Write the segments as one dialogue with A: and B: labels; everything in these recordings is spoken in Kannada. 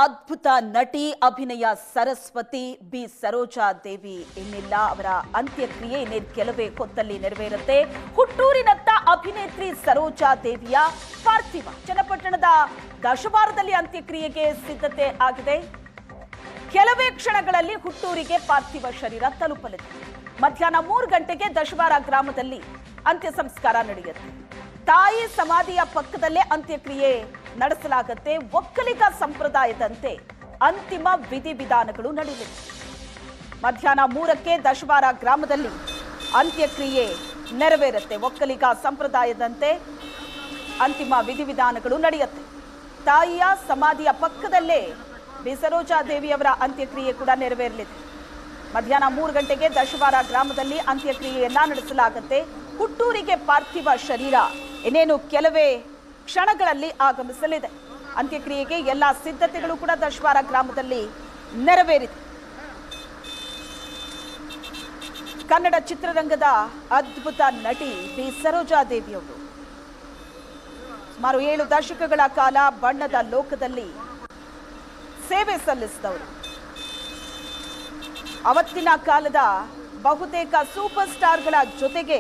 A: ಅದ್ಭುತ ನಟಿ ಅಭಿನಯ ಸರಸ್ವತಿ ಬಿ ಸರೋಜಾ ದೇವಿ ಇನ್ನಿಲ್ಲ. ಅವರ ಅಂತ್ಯಕ್ರಿಯೆ ಇನ್ನೇನು ಕೆಲವೇ ಹೊತ್ತಲ್ಲಿ ನೆರವೇರುತ್ತೆ. ಹುಟ್ಟೂರಿನತ್ತ ಅಭಿನೇತ್ರಿ ಸರೋಜಾ ದೇವಿಯ ಪಾರ್ಥಿವ ಚನ್ನಪಟ್ಟಣದ ದಶವಾರದಲ್ಲಿ ಅಂತ್ಯಕ್ರಿಯೆಗೆ ಸಿದ್ಧತೆ ಆಗಿದೆ. ಕೆಲವೇ ಕ್ಷಣಗಳಲ್ಲಿ ಹುಟ್ಟೂರಿಗೆ ಪಾರ್ಥಿವ ಶರೀರ ತಲುಪಲಿದೆ. ಮಧ್ಯಾಹ್ನ 3 ಗಂಟೆಗೆ ದಶವಾರ ಗ್ರಾಮದಲ್ಲಿ ಅಂತ್ಯ ಸಂಸ್ಕಾರ ನಡೆಯುತ್ತೆ. ತಾಯಿ ಸಮಾಧಿಯ ಪಕ್ಕದಲ್ಲೇ ಅಂತ್ಯಕ್ರಿಯೆ ನಡೆಸಲಾಗುತ್ತೆ. ಒಕ್ಕಲಿಗ ಸಂಪ್ರದಾಯದಂತೆ ಅಂತಿಮ ವಿಧಿವಿಧಾನಗಳು ನಡೆಯಲಿದೆ. ಮಧ್ಯಾಹ್ನ 3ಕ್ಕೆ ದಶವಾರ ಗ್ರಾಮದಲ್ಲಿ ಅಂತ್ಯಕ್ರಿಯೆ ನೆರವೇರುತ್ತೆ. ಒಕ್ಕಲಿಗ ಸಂಪ್ರದಾಯದಂತೆ ಅಂತಿಮ ವಿಧಿವಿಧಾನಗಳು ನಡೆಯುತ್ತೆ. ತಾಯಿಯ ಸಮಾಧಿಯ ಪಕ್ಕದಲ್ಲೇ ಬಿ ಸರೋಜಾ ದೇವಿಯವರ ಅಂತ್ಯಕ್ರಿಯೆ ಕೂಡ ನೆರವೇರಲಿದೆ. ಮಧ್ಯಾಹ್ನ 3 ಗಂಟೆಗೆ ದಶವಾರ ಗ್ರಾಮದಲ್ಲಿ ಅಂತ್ಯಕ್ರಿಯೆಯನ್ನ ನಡೆಸಲಾಗುತ್ತೆ. ಹುಟ್ಟೂರಿಗೆ ಪಾರ್ಥಿವ ಶರೀರ ಇನ್ನೇನು ಕೆಲವೇ ಕ್ಷಣಗಳಲ್ಲಿ ಆಗಮಿಸಲಿದೆ. ಅಂತ್ಯಕ್ರಿಯೆಗೆ ಎಲ್ಲ ಸಿದ್ಧತೆಗಳು ಕೂಡ ದಶವಾರ ಗ್ರಾಮದಲ್ಲಿ ನೆರವೇರಿದೆ. ಕನ್ನಡ ಚಿತ್ರರಂಗದ ಅದ್ಭುತ ನಟಿ ಬಿ ಸರೋಜಾ ದೇವಿಯವರು ಸುಮಾರು 7 ದಶಕಗಳ ಕಾಲ ಬಣ್ಣದ ಲೋಕದಲ್ಲಿ ಸೇವೆ ಸಲ್ಲಿಸಿದವರು. ಅವತ್ತಿನ ಕಾಲದ ಬಹುತೇಕ ಸೂಪರ್ ಸ್ಟಾರ್ಗಳ ಜೊತೆಗೆ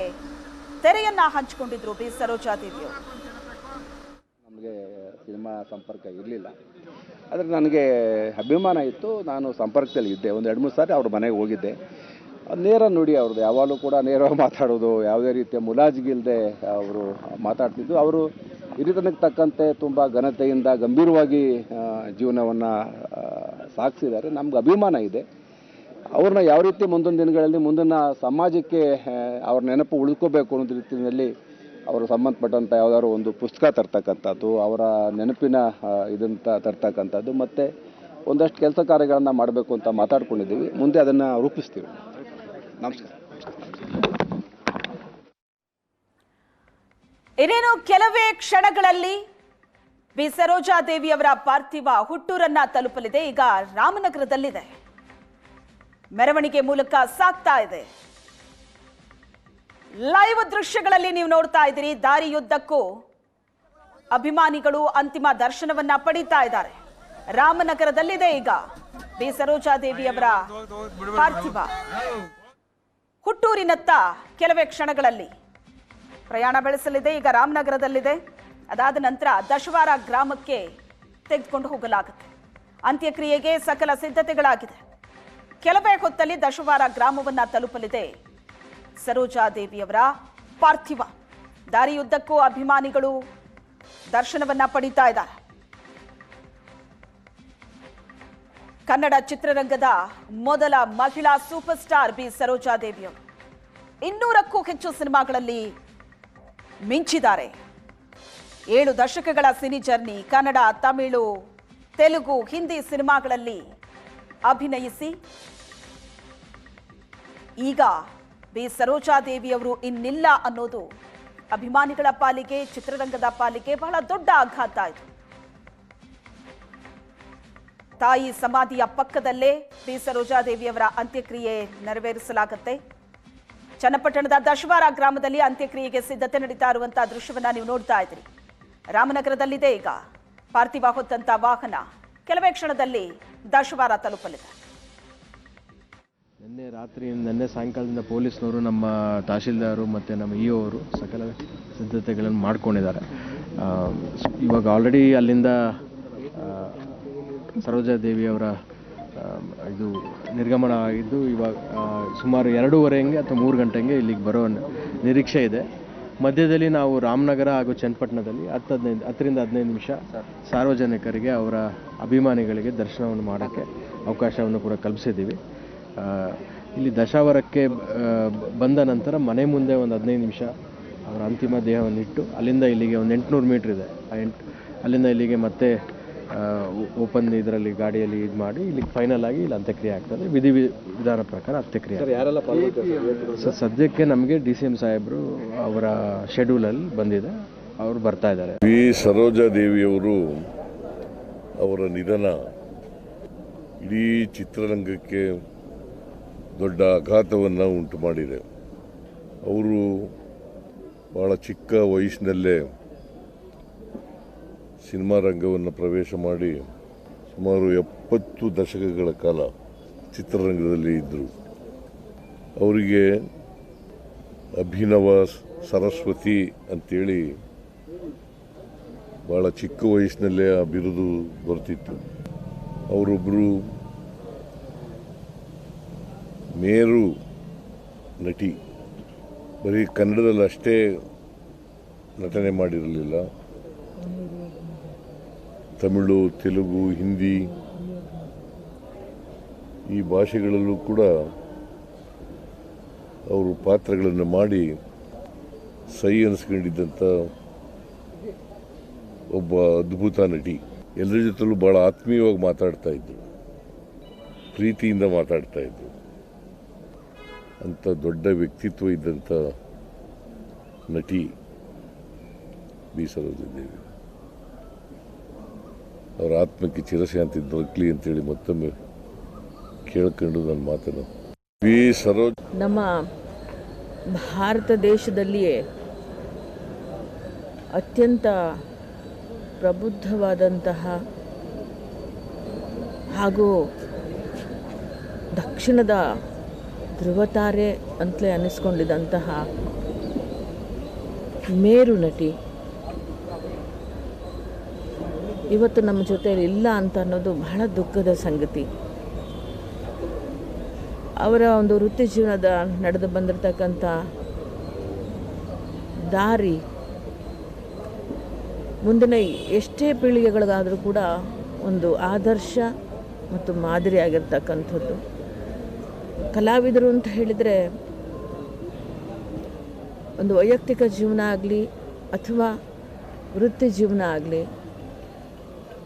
A: ತೆರೆಯನ್ನ ಹಂಚಿಕೊಂಡಿದ್ರು ಬಿ ಸರೋಜಾ ದೇವಿಯವರು.
B: ನಮಗೆ ಸಿನಿಮಾ ಸಂಪರ್ಕ ಇರಲಿಲ್ಲ, ಆದರೆ ನನಗೆ ಅಭಿಮಾನ ಇತ್ತು. ನಾನು ಸಂಪರ್ಕದಲ್ಲಿ ಇದ್ದೆ. ಒಂದು 2-3 ಸಾರಿ ಅವ್ರ ಮನೆಗೆ ಹೋಗಿದ್ದೆ. ನೇರ ನುಡಿ ಅವ್ರದ್ದು, ಯಾವಾಗಲೂ ಕೂಡ ನೇರವಾಗಿ ಮಾತಾಡೋದು, ಯಾವುದೇ ರೀತಿಯ ಮುಲಾಜಿಗಿಲ್ಲದೆ ಅವರು ಮಾತಾಡ್ತಿದ್ದು. ಅವರು ಹಿರಿತನಕ್ಕೆ ತಕ್ಕಂತೆ ತುಂಬ ಘನತೆಯಿಂದ ಗಂಭೀರವಾಗಿ ಜೀವನವನ್ನು ಸಾಗಿಸಿದ್ದಾರೆ. ನಮ್ಗೆ ಅಭಿಮಾನ ಇದೆ. ಅವ್ರನ್ನ ಯಾವ ರೀತಿ ಮುಂದೊಂದು ದಿನಗಳಲ್ಲಿ ಮುಂದಿನ ಸಮಾಜಕ್ಕೆ ಅವ್ರ ನೆನಪು ಉಳ್ಕೋಬೇಕು ಅನ್ನೋದು ರೀತಿಯಲ್ಲಿ ಅವರು ಸಂಬಂಧಪಟ್ಟಂಥ ಯಾವುದಾದ್ರು ಒಂದು ಪುಸ್ತಕ ತರ್ತಕ್ಕಂಥದ್ದು, ಅವರ ನೆನಪಿನ ಇದಂತ ತರ್ತಕ್ಕಂಥದ್ದು, ಮತ್ತು ಒಂದಷ್ಟು ಕೆಲಸ ಕಾರ್ಯಗಳನ್ನು ಮಾಡಬೇಕು ಅಂತ ಮಾತಾಡ್ಕೊಂಡಿದ್ದೀವಿ. ಮುಂದೆ ಅದನ್ನು ರೂಪಿಸ್ತೀವಿ. ನಮಸ್ಕಾರ.
A: ಇನ್ನೇನು ಕೆಲವೇ ಕ್ಷಣಗಳಲ್ಲಿ ಬಿ ಸರೋಜಾ ದೇವಿಯವರ ಪಾರ್ಥಿವ ಹುಟ್ಟೂರನ್ನ ತಲುಪಲಿದೆ. ಈಗ ರಾಮನಗರದಲ್ಲಿದೆ. ಮೆರವಣಿಗೆ ಮೂಲಕ ಸಾಗ್ತಾ ಇದೆ. ಲೈವ್ ದೃಶ್ಯಗಳಲ್ಲಿ ನೀವು ನೋಡ್ತಾ ಇದ್ದೀರಿ. ದಾರಿಯುದ್ದಕ್ಕೂ ಅಭಿಮಾನಿಗಳು ಅಂತಿಮ ದರ್ಶನವನ್ನ ಪಡೀತಾ ಇದ್ದಾರೆ. ರಾಮನಗರದಲ್ಲಿದೆ ಈಗ ಬಿ ಸರೋಜಾ ದೇವಿಯವರ ಪಾರ್ಥಿವ. ಹುಟ್ಟೂರಿನತ್ತ ಕೆಲವೇ ಕ್ಷಣಗಳಲ್ಲಿ ಪ್ರಯಾಣ ಬೆಳೆಸಲಿದೆ. ಈಗ ರಾಮನಗರದಲ್ಲಿದೆ. ಅದಾದ ನಂತರ ದಶವಾರ ಗ್ರಾಮಕ್ಕೆ ತೆಗೆದುಕೊಂಡು ಹೋಗಲಾಗುತ್ತೆ. ಅಂತ್ಯಕ್ರಿಯೆಗೆ ಸಕಲ ಸಿದ್ಧತೆಗಳಾಗಿದೆ. ಕೆಲವೇ ಹೊತ್ತಲ್ಲಿ ದಶವಾರ ಗ್ರಾಮವನ್ನ ತಲುಪಲಿದೆ ಸರೋಜಾ ದೇವಿಯವರ ಪಾರ್ಥಿವ. ದಾರಿಯುದ್ದಕ್ಕೂ ಅಭಿಮಾನಿಗಳು ದರ್ಶನವನ್ನ ಪಡೀತಾ ಇದ್ದಾರೆ. ಕನ್ನಡ ಚಿತ್ರರಂಗದ ಮೊದಲ ಮಹಿಳಾ ಸೂಪರ್ ಸ್ಟಾರ್ ಬಿ ಸರೋಜಾ ದೇವಿಯವರು 200ಕ್ಕೂ ಹೆಚ್ಚು ಸಿನಿಮಾಗಳಲ್ಲಿ ಮಿಂಚಿದ್ದಾರೆ. 7 ದಶಕಗಳ ಸಿನಿ ಜರ್ನಿ. ಕನ್ನಡ, ತಮಿಳು, ತೆಲುಗು, ಹಿಂದಿ ಸಿನಿಮಾಗಳಲ್ಲಿ ಅಭಿನಯಿಸಿ ಈಗ ಬಿ ಸರೋಜಾ ದೇವಿಯವರು ಇನ್ನಿಲ್ಲ ಅನ್ನೋದು ಅಭಿಮಾನಿಗಳ ಪಾಲಿಗೆ, ಚಿತ್ರರಂಗದ ಪಾಲಿಗೆ ಬಹಳ ದೊಡ್ಡ ಆಘಾತ ಆಯಿತು. ತಾಯಿ ಸಮಾಧಿಯ ಪಕ್ಕದಲ್ಲೇ ಬಿ ಸರೋಜಾ ದೇವಿಯವರ ಅಂತ್ಯಕ್ರಿಯೆ ನೆರವೇರಿಸಲಾಗುತ್ತೆ. ಚನ್ನಪಟ್ಟಣದ ದಶವಾರ ಗ್ರಾಮದಲ್ಲಿ ಅಂತ್ಯಕ್ರಿಯೆಗೆ ಸಿದ್ಧತೆ ನಡೀತಾ ಇರುವಂತಹ ದೃಶ್ಯವನ್ನ ನೀವು ನೋಡ್ತಾ ಇದ್ದೀರಿ. ರಾಮನಗರದಲ್ಲಿದೆ ಈಗ ಪಾರ್ಥಿವ ಹೊತ್ತಂತ ವಾಹನ. ಕೆಲವೇ ಕ್ಷಣದಲ್ಲಿ ದಶವಾರ ತಲುಪಲಿದೆ.
C: ನಿನ್ನೆ ಸಾಯಂಕಾಲದಿಂದ ಪೊಲೀಸ್ನವರು, ನಮ್ಮ ತಹಶೀಲ್ದಾರು ಮತ್ತು ನಮ್ಮ ಇ ಅವರು ಸಕಲ ಸಿದ್ಧತೆಗಳನ್ನು ಮಾಡ್ಕೊಂಡಿದ್ದಾರೆ. ಇವಾಗ ಆಲ್ರೆಡಿ ಅಲ್ಲಿಂದ ಸರೋಜಾ ದೇವಿಯವರ ಇದು ನಿರ್ಗಮನ ಆಗಿದ್ದು, ಇವಾಗ ಸುಮಾರು 2:15 ಅಥವಾ 3 ಗಂಟೆಗೆ ಇಲ್ಲಿಗೆ ಬರೋ ನಿರೀಕ್ಷೆ ಇದೆ. ಮಧ್ಯದಲ್ಲಿ ನಾವು ರಾಮನಗರ ಹಾಗೂ ಚನ್ನಪಟ್ಟಣದಲ್ಲಿ 10-15 ನಿಮಿಷ ಸಾರ್ವಜನಿಕರಿಗೆ, ಅವರ ಅಭಿಮಾನಿಗಳಿಗೆ ದರ್ಶನವನ್ನು ಮಾಡೋಕ್ಕೆ ಅವಕಾಶವನ್ನು ಕೂಡ ಕಲ್ಪಿಸಿದ್ದೀವಿ. ಇಲ್ಲಿ ದಶಾವರಕ್ಕೆ ಬಂದ ನಂತರ ಮನೆ ಮುಂದೆ ಒಂದು 15 ನಿಮಿಷ ಅವರ ಅಂತಿಮ ದೇಹವನ್ನು ಇಟ್ಟು ಅಲ್ಲಿಂದ ಇಲ್ಲಿಗೆ ಒಂದು 800 ಮೀಟ್ರ್ ಇದೆ. ಅಲ್ಲಿಂದ ಇಲ್ಲಿಗೆ ಮತ್ತೆ ಓಪನ್ ಇದರಲ್ಲಿ ಗಾಡಿಯಲ್ಲಿ ಇದು ಮಾಡಿ ಇಲ್ಲಿಗೆ ಫೈನಲ್ ಆಗಿ ಇಲ್ಲಿ ಅಂತ್ಯಕ್ರಿಯೆ ಆಗ್ತದೆ. ವಿಧಾನ ಪ್ರಕಾರ ಅಂತ್ಯಕ್ರಿಯೆ. ಸೊ ಸದ್ಯಕ್ಕೆ ನಮಗೆ DCM ಸಾಹೇಬರು ಅವರ ಶೆಡ್ಯೂಲಲ್ಲಿ ಬಂದಿದೆ, ಅವರು ಬರ್ತಾ ಇದ್ದಾರೆ.
D: ಬಿ ಸರೋಜಾ ದೇವಿಯವರು ಅವರ ನಿಧನ ಇಡೀ ಚಿತ್ರರಂಗಕ್ಕೆ ದೊಡ್ಡ ಆಘಾತವನ್ನು ಉಂಟು ಮಾಡಿದೆ. ಅವರು ಭಾಳ ಚಿಕ್ಕ ವಯಸ್ಸಿನಲ್ಲೇ ಸಿನಿಮಾ ರಂಗವನ್ನು ಪ್ರವೇಶ ಮಾಡಿ ಸುಮಾರು 70 ದಶಕಗಳ ಕಾಲ ಚಿತ್ರರಂಗದಲ್ಲಿ ಇದ್ದರು. ಅವರಿಗೆ ಅಭಿನವ ಸರಸ್ವತಿ ಅಂತೇಳಿ ಭಾಳ ಚಿಕ್ಕ ವಯಸ್ಸಿನಲ್ಲೇ ಆ ಬಿರುದು ಬರ್ತಿತ್ತು. ಅವರೊಬ್ಬರು ಮೇರು ನಟಿ. ಬರೀ ಕನ್ನಡದಲ್ಲಿ ಅಷ್ಟೇ ನಟನೆ ಮಾಡಿರಲಿಲ್ಲ, ತಮಿಳು, ತೆಲುಗು, ಹಿಂದಿ ಈ ಭಾಷೆಗಳಲ್ಲೂ ಕೂಡ ಅವರು ಪಾತ್ರಗಳನ್ನು ಮಾಡಿ ಸೈ ಅನಿಸ್ಕೊಂಡಿದ್ದಂಥ ಒಬ್ಬ ಅದ್ಭುತ ನಟಿ. ಎಲ್ಲರ ಜೊತೆಲೂ ಭಾಳ ಆತ್ಮೀಯವಾಗಿ ಮಾತಾಡ್ತಾ ಇದ್ರು, ಪ್ರೀತಿಯಿಂದ ಮಾತಾಡ್ತಾ ಇದ್ರು. ಅಂಥ ದೊಡ್ಡ ವ್ಯಕ್ತಿತ್ವ ಇದ್ದಂಥ ನಟಿ ಬಿ ಸರೋಜಾದೇವಿ. ಅವರ ಆತ್ಮಕ್ಕೆ ಚಿರಶಾಂತಿ ದೊರಕಲಿ ಅಂತೇಳಿ ಮತ್ತೊಮ್ಮೆ ಕೇಳ್ಕೊಂಡು ನನ್ನ ಮಾತನ್ನು ಬಿ ಸರೋಜ.
E: ನಮ್ಮ ಭಾರತ ದೇಶದಲ್ಲಿಯೇ ಅತ್ಯಂತ ಪ್ರಬುದ್ಧವಾದಂತಹ ಹಾಗೂ ದಕ್ಷಿಣದ ಧ್ರುವತಾರೆ ಅಂತಲೇ ಅನ್ನಿಸ್ಕೊಂಡಿದ್ದಂತಹ ಮೇರು ನಟಿ ಇವತ್ತು ನಮ್ಮ ಜೊತೆಯಲ್ಲಿ ಇಲ್ಲ ಅಂತ ಅನ್ನೋದು ಬಹಳ ದುಃಖದ ಸಂಗತಿ. ಅವರ ಒಂದು ವೃತ್ತಿ ಜೀವನದ ನಡೆದು ಬಂದಿರತಕ್ಕಂಥ ದಾರಿ ಮುಂದಿನ ಎಷ್ಟೇ ಪೀಳಿಗೆಗಳಿಗಾದರೂ ಕೂಡ ಒಂದು ಆದರ್ಶ ಮತ್ತು ಮಾದರಿಯಾಗಿರ್ತಕ್ಕಂಥದ್ದು. ಕಲಾವಿದರು ಅಂತ ಹೇಳಿದರೆ ಒಂದು ವೈಯಕ್ತಿಕ ಜೀವನ ಆಗಲಿ ಅಥವಾ ವೃತ್ತಿ ಜೀವನ ಆಗಲಿ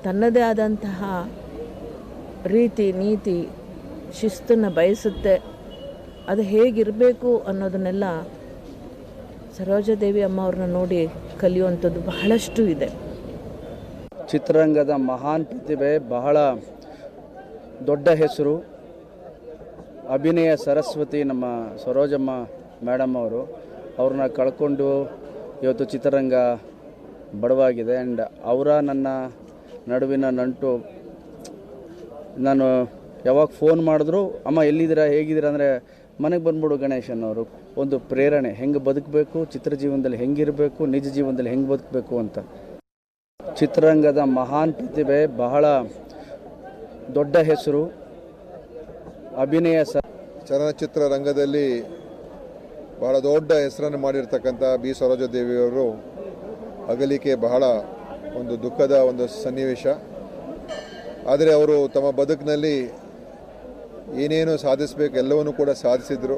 E: ತನ್ನದೇ ಆದಂತಹ ರೀತಿ ನೀತಿ ಶಿಸ್ತನ್ನು ಬಯಸುತ್ತೆ. ಅದು ಹೇಗಿರಬೇಕು ಅನ್ನೋದನ್ನೆಲ್ಲ ಸರೋಜಾದೇವಿ ಅಮ್ಮ ಅವ್ರನ್ನ ನೋಡಿ ಕಲಿಯುವಂಥದ್ದು ಬಹಳಷ್ಟು ಇದೆ.
F: ಚಿತ್ರರಂಗದ ಮಹಾನ್ ಪ್ರತಿಭೆ, ಬಹಳ ದೊಡ್ಡ ಹೆಸರು, ಅಭಿನಯ ಸರಸ್ವತಿ ನಮ್ಮ ಸರೋಜಮ್ಮ ಮೇಡಮ್ ಅವರು. ಅವ್ರನ್ನ ಕಳ್ಕೊಂಡು ಇವತ್ತು ಚಿತ್ರರಂಗ ಬಡವಾಗಿದೆ. ಆ್ಯಂಡ್ ಅವರ ನನ್ನ ನಡುವಿನ ನಂಟು, ನಾನು ಯಾವಾಗ ಫೋನ್ ಮಾಡಿದ್ರು ಅಮ್ಮ ಎಲ್ಲಿದ್ದೀರಾ ಹೇಗಿದ್ದೀರಾ ಅಂದರೆ ಮನೆಗೆ ಬಂದ್ಬಿಡು ಗಣೇಶನ್ ಅವರು ಒಂದು ಪ್ರೇರಣೆ, ಹೆಂಗೆ ಬದುಕಬೇಕು, ಚಿತ್ರ ಜೀವನದಲ್ಲಿ ಹೆಂಗಿರಬೇಕು, ನಿಜ ಜೀವನದಲ್ಲಿ ಹೆಂಗೆ ಬದುಕಬೇಕು ಅಂತ. ಚಿತ್ರರಂಗದ ಮಹಾನ್ ಪ್ರತಿಭೆ, ಬಹಳ ದೊಡ್ಡ ಹೆಸರು, ಅಭಿನಯ
G: ಚಲನಚಿತ್ರ ರಂಗದಲ್ಲಿ ಬಹಳ ದೊಡ್ಡ ಹೆಸರನ್ನು ಮಾಡಿರ್ತಕ್ಕಂಥ ಬಿ ಸರೋಜಾದೇವಿಯವರು ಅಗಲಿಕೆ ಬಹಳ ಒಂದು ದುಃಖದ ಒಂದು ಸನ್ನಿವೇಶ. ಆದರೆ ಅವರು ತಮ್ಮ ಬದುಕಿನಲ್ಲಿ ಏನೇನು ಸಾಧಿಸಬೇಕು ಎಲ್ಲವನ್ನೂ ಕೂಡ ಸಾಧಿಸಿದರು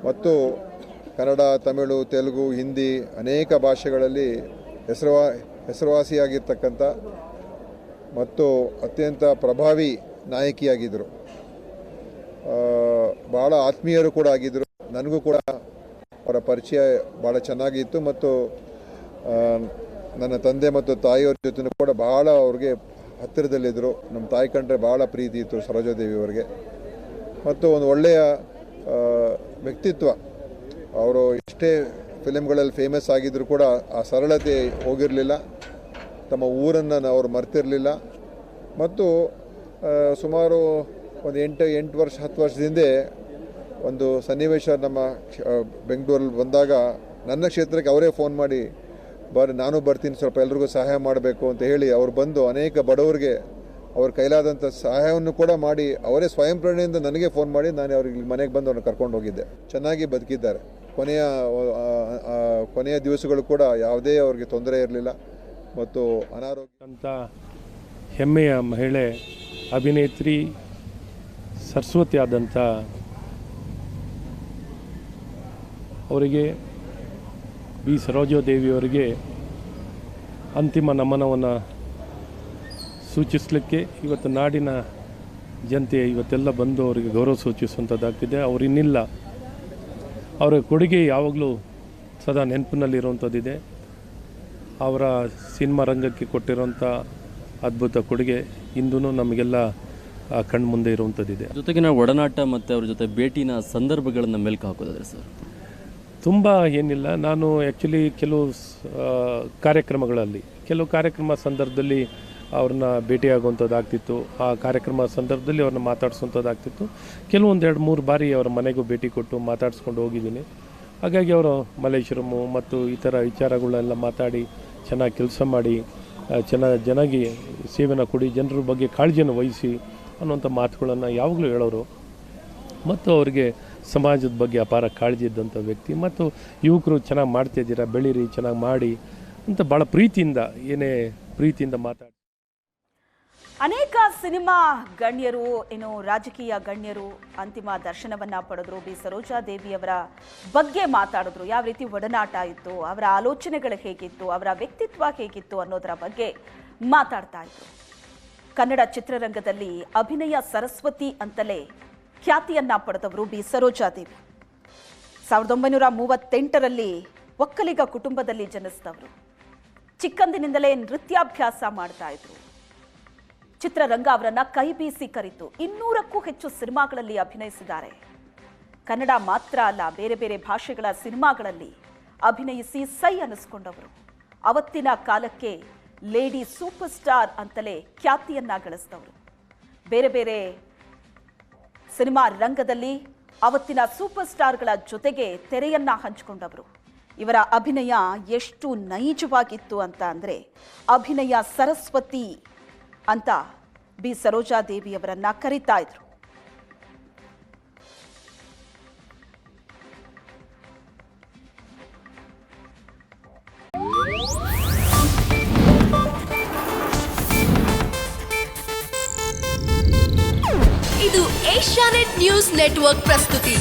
G: ಮತ್ತು ಕನ್ನಡ, ತಮಿಳು, ತೆಲುಗು, ಹಿಂದಿ ಅನೇಕ ಭಾಷೆಗಳಲ್ಲಿ ಹೆಸರುವಾಸಿಯಾಗಿರ್ತಕ್ಕಂಥ ಮತ್ತು ಅತ್ಯಂತ ಪ್ರಭಾವಿ ನಾಯಕಿಯಾಗಿದ್ದರು. ಭಾಳ ಆತ್ಮೀಯರು ಕೂಡ ಆಗಿದ್ದರು. ನನಗೂ ಕೂಡ ಅವರ ಪರಿಚಯ ಭಾಳ ಚೆನ್ನಾಗಿತ್ತು ಮತ್ತು ನನ್ನ ತಂದೆ ಮತ್ತು ತಾಯಿಯವ್ರ ಜೊತೆ ಕೂಡ ಭಾಳ ಅವ್ರಿಗೆ ಹತ್ತಿರದಲ್ಲಿದ್ದರು. ನಮ್ಮ ತಾಯಿ ಕಂಡ್ರೆ ಭಾಳ ಪ್ರೀತಿ ಇತ್ತು ಸರೋಜಾದೇವಿಯವರಿಗೆ ಮತ್ತು ಒಂದು ಒಳ್ಳೆಯ ವ್ಯಕ್ತಿತ್ವ. ಅವರು ಎಷ್ಟೇ ಫಿಲಿಮ್ಗಳಲ್ಲಿ ಫೇಮಸ್ ಆಗಿದ್ದರೂ ಕೂಡ ಆ ಸರಳತೆ ಹೋಗಿರಲಿಲ್ಲ, ತಮ್ಮ ಊರನ್ನು ಅವರು ಮರ್ತಿರಲಿಲ್ಲ. ಮತ್ತು ಸುಮಾರು ಒಂದು 8 ವರ್ಷ 10 ವರ್ಷದಿಂದ ಒಂದು ಸನ್ನಿವೇಶ ನಮ್ಮ ಬೆಂಗಳೂರಲ್ಲಿ ಬಂದಾಗ ನನ್ನ ಕ್ಷೇತ್ರಕ್ಕೆ ಅವರೇ ಫೋನ್ ಮಾಡಿ ನಾನು ಬರ್ತೀನಿ, ಸ್ವಲ್ಪ ಎಲ್ರಿಗೂ ಸಹಾಯ ಮಾಡಬೇಕು ಅಂತ ಹೇಳಿ ಅವ್ರು ಬಂದು ಅನೇಕ ಬಡವರಿಗೆ ಅವ್ರ ಕೈಲಾದಂಥ ಸಹಾಯವನ್ನು ಕೂಡ ಮಾಡಿ ಅವರೇ ಸ್ವಯಂ ಪ್ರೇರಣೆಯಿಂದ ನನಗೆ ಫೋನ್ ಮಾಡಿ ನಾನು ಅವ್ರಿಗೆ ಮನೆಗೆ ಬಂದು ಅವ್ರನ್ನ ಕರ್ಕೊಂಡು ಹೋಗಿದ್ದೆ. ಚೆನ್ನಾಗಿ ಬದುಕಿದ್ದಾರೆ. ಕೊನೆಯ ದಿವಸಗಳು ಕೂಡ ಯಾವುದೇ ಅವ್ರಿಗೆ ತೊಂದರೆ ಇರಲಿಲ್ಲ ಮತ್ತು ಅನಾರೋಗ್ಯ
H: ಅಂತ ಹೆಮ್ಮೆಯ ಮಹಿಳೆ ಅಭಿನೇತ್ರಿ ಸರಸ್ವತಿ ಆದಂಥ ಅವರಿಗೆ ಬಿ ಸರೋಜಾದೇವಿಯವರಿಗೆ ಅಂತಿಮ ನಮನವನ್ನು ಸೂಚಿಸಲಿಕ್ಕೆ ಇವತ್ತು ನಾಡಿನ ಜನತೆ ಇವತ್ತೆಲ್ಲ ಬಂದು ಅವರಿಗೆ ಗೌರವ ಸೂಚಿಸುವಂಥದ್ದಾಗ್ತಿದೆ. ಅವರಿನ್ನಿಲ್ಲ, ಅವರ ಕೊಡುಗೆ ಯಾವಾಗಲೂ ಸದಾ ನೆನಪಿನಲ್ಲಿರುವಂಥದ್ದಿದೆ. ಅವರ ಸಿನಿಮಾ ರಂಗಕ್ಕೆ ಕೊಟ್ಟಿರೋಂಥ ಅದ್ಭುತ ಕೊಡುಗೆ ಇಂದೂ ನಮಗೆಲ್ಲ ಕಣ್ಮುಂದೆ ಇರುವಂಥದ್ದಿದೆ.
I: ಜೊತೆಗಿನ ಒಡನಾಟ ಮತ್ತು ಅವ್ರ ಜೊತೆ ಭೇಟಿನ ಸಂದರ್ಭಗಳನ್ನು ಮೆಲ್ಕು ಹಾಕೋದಾದ್ರೆ ಸರ್?
H: ತುಂಬ ಏನಿಲ್ಲ, ನಾನು ಆ್ಯಕ್ಚುಲಿ ಕೆಲವು ಕಾರ್ಯಕ್ರಮ ಸಂದರ್ಭದಲ್ಲಿ ಅವ್ರನ್ನ ಭೇಟಿಯಾಗುವಂಥದ್ದಾಗ್ತಿತ್ತು. ಆ ಕಾರ್ಯಕ್ರಮ ಸಂದರ್ಭದಲ್ಲಿ ಅವ್ರನ್ನ ಮಾತಾಡಿಸುವಂಥದ್ದಾಗ್ತಿತ್ತು. ಕೆಲವೊಂದು 2-3 ಬಾರಿ ಅವರ ಮನೆಗೂ ಭೇಟಿ ಕೊಟ್ಟು ಮಾತಾಡಿಸ್ಕೊಂಡು ಹೋಗಿದ್ದೀನಿ. ಹಾಗಾಗಿ ಅವರು ಮಲ್ಲೇಶ್ವರಮು ಮತ್ತು ಈ ಥರ ವಿಚಾರಗಳನ್ನೆಲ್ಲ ಮಾತಾಡಿ ಚೆನ್ನಾಗಿ ಕೆಲಸ ಮಾಡಿ ಚೆನ್ನಾಗಿ ಸೇವೆನ ಕೊಡಿ, ಜನರ ಬಗ್ಗೆ ಕಾಳಜಿಯನ್ನು ವಹಿಸಿ ಅನ್ನುವಂಥ ಮಾತುಗಳನ್ನು ಯಾವಾಗಲೂ ಹೇಳೋರು. ಮತ್ತು ಅವರಿಗೆ ಸಮಾಜದ ಬಗ್ಗೆ ಅಪಾರ ಕಾಳಜಿ ಇದ್ದಂಥ ವ್ಯಕ್ತಿ. ಮತ್ತು ಯುವಕರು ಚೆನ್ನಾಗಿ ಮಾಡ್ತಾಯಿದ್ದೀರಾ, ಬೆಳೀರಿ, ಚೆನ್ನಾಗಿ ಮಾಡಿ ಅಂತ ಭಾಳ ಪ್ರೀತಿಯಿಂದ ಮಾತಾಡಿ.
A: ಅನೇಕ ಸಿನಿಮಾ ಗಣ್ಯರು, ಇನ್ನು ರಾಜಕೀಯ ಗಣ್ಯರು ಅಂತಿಮ ದರ್ಶನವನ್ನ ಪಡೆದ್ರು. ಬಿ ಸರೋಜಾದೇವಿಯವರ ಬಗ್ಗೆ ಮಾತಾಡಿದ್ರು. ಯಾವ ರೀತಿ ಒಡನಾಟ ಇತ್ತು, ಅವರ ಆಲೋಚನೆಗಳು ಹೇಗಿತ್ತು, ಅವರ ವ್ಯಕ್ತಿತ್ವ ಹೇಗಿತ್ತು ಅನ್ನೋದರ ಬಗ್ಗೆ ಮಾತಾಡ್ತಾ ಇದ್ರು. ಕನ್ನಡ ಚಿತ್ರರಂಗದಲ್ಲಿ ಅಭಿನಯ ಸರಸ್ವತಿ ಅಂತಲೇ ಖ್ಯಾತಿಯನ್ನ ಪಡೆದವರು ಬಿ ಸರೋಜಾದೇವಿ. 1938ರಲ್ಲಿ ಒಕ್ಕಲಿಗ ಕುಟುಂಬದಲ್ಲಿ ಜನಿಸಿದವರು. ಚಿಕ್ಕಂದಿನಿಂದಲೇ ನೃತ್ಯಾಭ್ಯಾಸ ಮಾಡ್ತಾ ಇದ್ರು. ಚಿತ್ರರಂಗ ಅವರನ್ನ ಕೈ ಬೀಸಿ ಕರೆಯಿತು. 200ಕ್ಕೂ ಹೆಚ್ಚು ಸಿನಿಮಾಗಳಲ್ಲಿ ಅಭಿನಯಿಸಿದ್ದಾರೆ. ಕನ್ನಡ ಮಾತ್ರ ಅಲ್ಲ, ಬೇರೆ ಬೇರೆ ಭಾಷೆಗಳ ಸಿನಿಮಾಗಳಲ್ಲಿ ಅಭಿನಯಿಸಿ ಸೈ ಅನ್ನಿಸ್ಕೊಂಡವರು. ಅವತ್ತಿನ ಕಾಲಕ್ಕೆ ಲೇಡಿ ಸೂಪರ್ ಸ್ಟಾರ್ ಅಂತಲೇ ಖ್ಯಾತಿಯನ್ನ ಗಳಿಸಿದವರು. ಬೇರೆ ಬೇರೆ ಸಿನಿಮಾ ರಂಗದಲ್ಲಿ ಅವತ್ತಿನ ಸೂಪರ್ ಸ್ಟಾರ್ಗಳ ಜೊತೆಗೆ ತೆರೆಯನ್ನ ಹಂಚಿಕೊಂಡವರು. ಇವರ ಅಭಿನಯ ಎಷ್ಟು ನೈಜವಾಗಿತ್ತು ಅಂತ ಅಂದರೆ ಅಭಿನಯ ಸರಸ್ವತಿ ಅಂತ ಬಿ ಸರೋಜಾದೇವಿಯವರನ್ನ ಕರೀತಾ ಇದ್ರು.
J: ಇದು ಏಷ್ಯಾನೆಟ್ ನ್ಯೂಸ್ ನೆಟ್ವರ್ಕ್ ಪ್ರಸ್ತುತಿ.